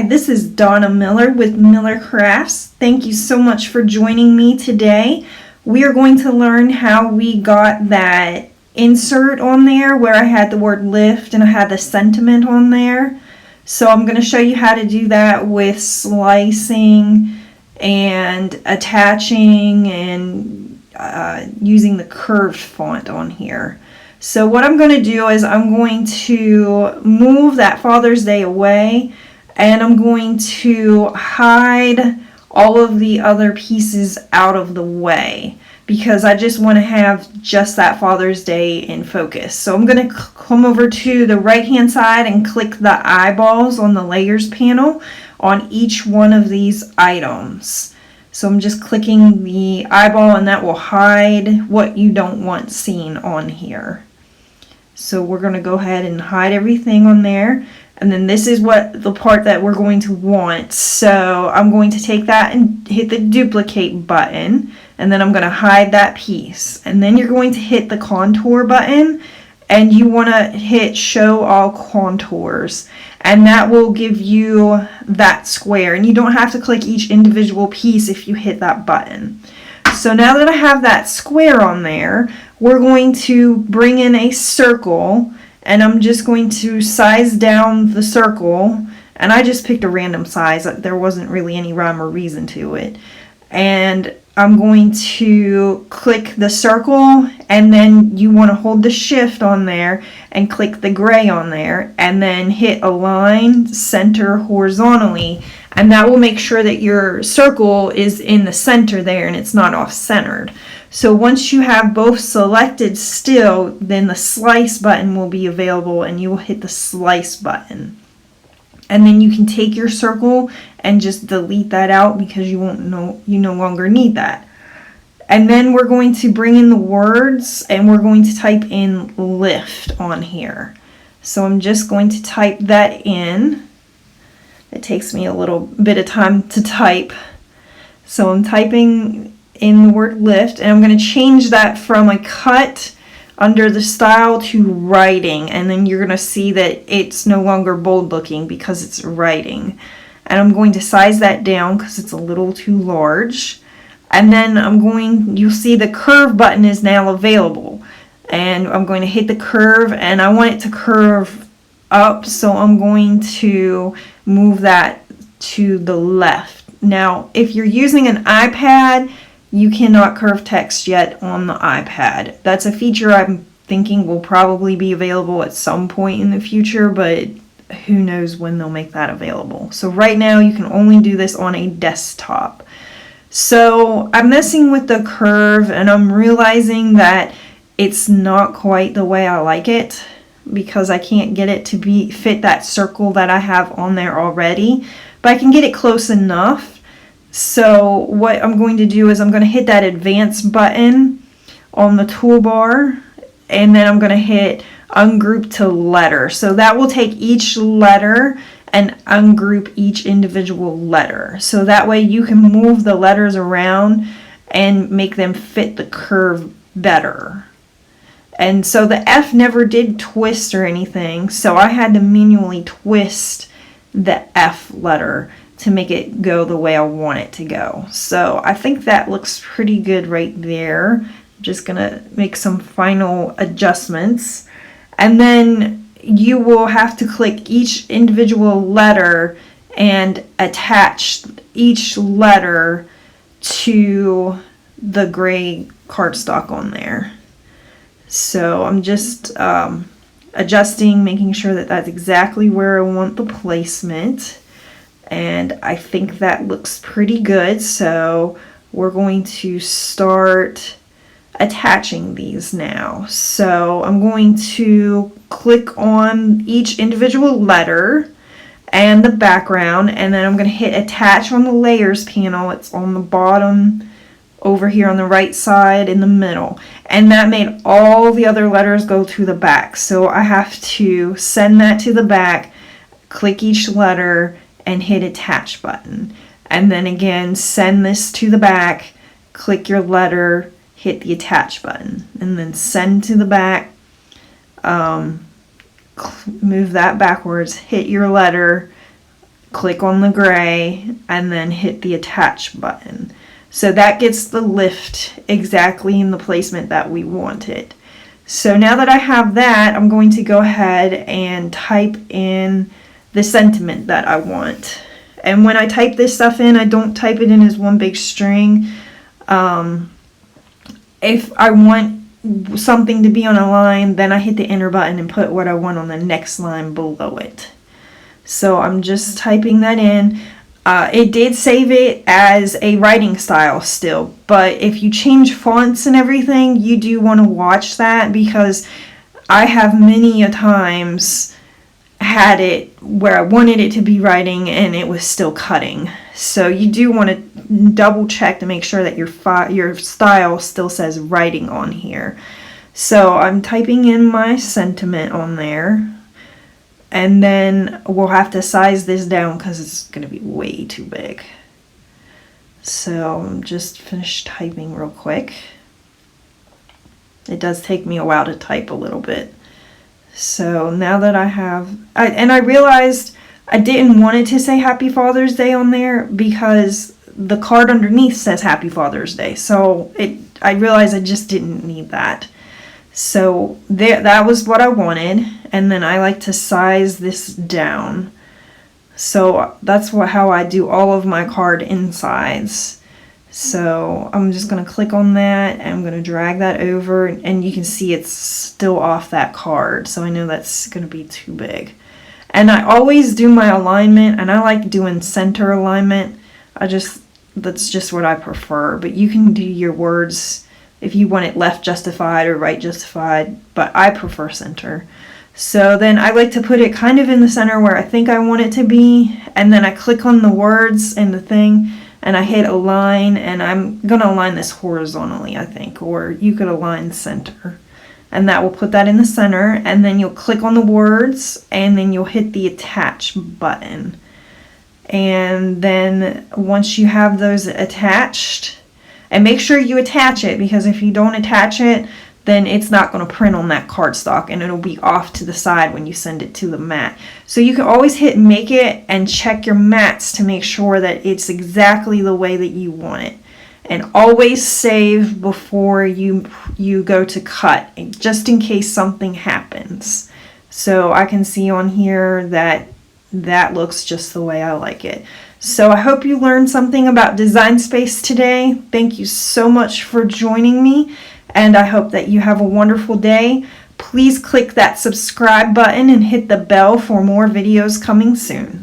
Hi, this is Donna Miller with Miller Crafts. Thank you so much for joining me today. We are going to learn how we got that insert on there where I had the word lift and I had the sentiment on there. So I'm going to show you how to do that with slicing and attaching and using the curved font on here. So what I'm going to do is I'm going to move that Father's Day away, and I'm going to hide all of the other pieces out of the way because I just want to have just that Father's Day in focus. So I'm going to come over to the right hand side and click the eyeballs on the layers panel on each one of these items. So I'm just clicking the eyeball and that will hide what you don't want seen on here. So we're going to go ahead and hide everything on there. And then this is what the part that we're going to want. So I'm going to take that and hit the duplicate button. And then I'm going to hide that piece. And then you're going to hit the contour button. And you want to hit show all contours. And that will give you that square. And you don't have to click each individual piece if you hit that button. So now that I have that square on there, we're going to bring in a circle, and I'm just going to size down the circle, and I just picked a random size. There wasn't really any rhyme or reason to it. And I'm going to click the circle, and then you want to hold the shift on there and click the gray on there, and then hit align center horizontally, and that will make sure that your circle is in the center there and it's not off-centered. So once you have both selected still, then the slice button will be available and you will hit the slice button. And then you can take your circle and just delete that out because you no longer need that. And then we're going to bring in the words and we're going to type in lift on here. So I'm just going to type that in. It takes me a little bit of time to type. So I'm typing in the word lift, and I'm going to change that from a cut under the style to writing, and then you're going to see that it's no longer bold looking because it's writing. And I'm going to size that down because it's a little too large. And then you'll see the curve button is now available, and I'm going to hit the curve, and I want it to curve up, so I'm going to move that to the left. Now if you're using an iPad, you cannot curve text yet on the iPad. That's a feature I'm thinking will probably be available at some point in the future, but who knows when they'll make that available. So right now you can only do this on a desktop. So I'm messing with the curve and I'm realizing that it's not quite the way I like it because I can't get it to fit that circle that I have on there already, but I can get it close enough. So what I'm going to do is I'm going to hit that advance button on the toolbar, and then I'm going to hit ungroup to letter. So that will take each letter and ungroup each individual letter. So that way you can move the letters around and make them fit the curve better. And so the F never did twist or anything, so I had to manually twist the F letter to make it go the way I want it to go. So I think that looks pretty good right there. I'm just gonna make some final adjustments. And then you will have to click each individual letter and attach each letter to the gray cardstock on there. So I'm just adjusting, making sure that that's exactly where I want the placement. And I think that looks pretty good. So we're going to start attaching these now. So I'm going to click on each individual letter and the background, and then I'm going to hit attach on the layers panel. It's on the bottom over here on the right side in the middle, and that made all the other letters go to the back. So I have to send that to the back, click each letter and hit attach button, and then again send this to the back, click your letter, hit the attach button, and then send to the back, move that backwards, hit your letter, click on the gray, and then hit the attach button. So that gets the lift exactly in the placement that we want it. So now that I have that, I'm going to go ahead and type in the sentiment that I want. And when I type this stuff in, I don't type it in as one big string. If I want something to be on a line, then I hit the enter button and put what I want on the next line below it. So I'm just typing that in. It did save it as a writing style still, but if you change fonts and everything, you do want to watch that, because I have many a times had it where I wanted it to be writing and it was still cutting. So you do want to double check to make sure that your style still says writing on here. So I'm typing in my sentiment on there. And then we'll have to size this down because it's going to be way too big. So I'm just finished typing real quick. It does take me a while to type a little bit. So now that I realized I didn't want it to say Happy Father's Day on there because the card underneath says Happy Father's Day. So I realized I just didn't need that. So that was what I wanted, and then I like to size this down. So that's how I do all of my card insides. So I'm just going to click on that, and I'm going to drag that over, and you can see it's still off that card. So I know that's going to be too big. And I always do my alignment, and I like doing center alignment. That's just what I prefer, but you can do your words if you want it left justified or right justified, but I prefer center. So then I like to put it kind of in the center where I think I want it to be, and then I click on the words and the thing, and I hit align, and I'm going to align this horizontally, I think, or you could align center. And that will put that in the center, and then you'll click on the words, and then you'll hit the attach button. And then once you have those attached, and make sure you attach it, because if you don't attach it, then it's not going to print on that cardstock, and it'll be off to the side when you send it to the mat. So you can always hit make it and check your mats to make sure that it's exactly the way that you want it. And always save before you go to cut, just in case something happens. So I can see on here that looks just the way I like it. So I hope you learned something about Design Space today. Thank you so much for joining me, and I hope that you have a wonderful day. Please click that subscribe button and hit the bell for more videos coming soon.